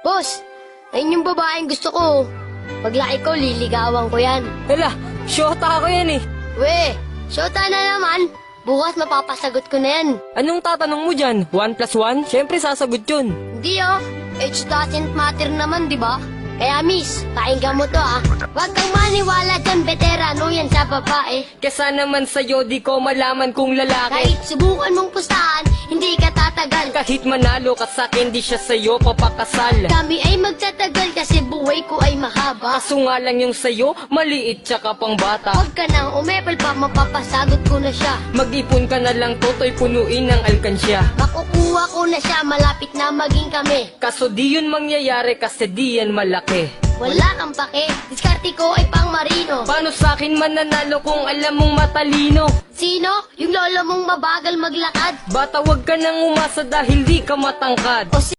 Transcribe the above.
Boss, ayun yung babaeng gusto ko. Paglaki ko, liligawan ko yan. Hala, syota ako yan eh. We, syota na naman. Bukas mapapasagot ko na yan. Anong tatanong mo dyan? 1 plus 1? Siyempre sasagot yun. Hindi oh, age doesn't matter naman, di ba? Kaya miss, pakinggan mo to ah. Huwag kang maniwala dyan, veterano yan sa babae. Kesa naman sa'yo, di ko malaman kung lalaki. Kahit subukan mong pustahan, hindi ka tatagal. Kahit manalo ka sa'kin, di siya sa'yo papakasal. Kami ay magtatagal kasi buhay ko ay mahaba. Kaso nga lang yung sa'yo, maliit tsaka pang bata. Huwag ka nang umepal pa, mapapasagot ko na siya. Mag-ipon ka na lang, toto'y punuin ng alkansya. Makukuha ko na siya, malapit na maging kami. Kaso di yun mangyayari kasi di yan malaki. Wala kang pake, diskarte ko ay pang marino. Paano sa'kin mananalo kung alam mong matalino? Sino? Yung lolo mong mabagal maglakad? Bata, wag ka nang umasa dahil di ka matangkad. O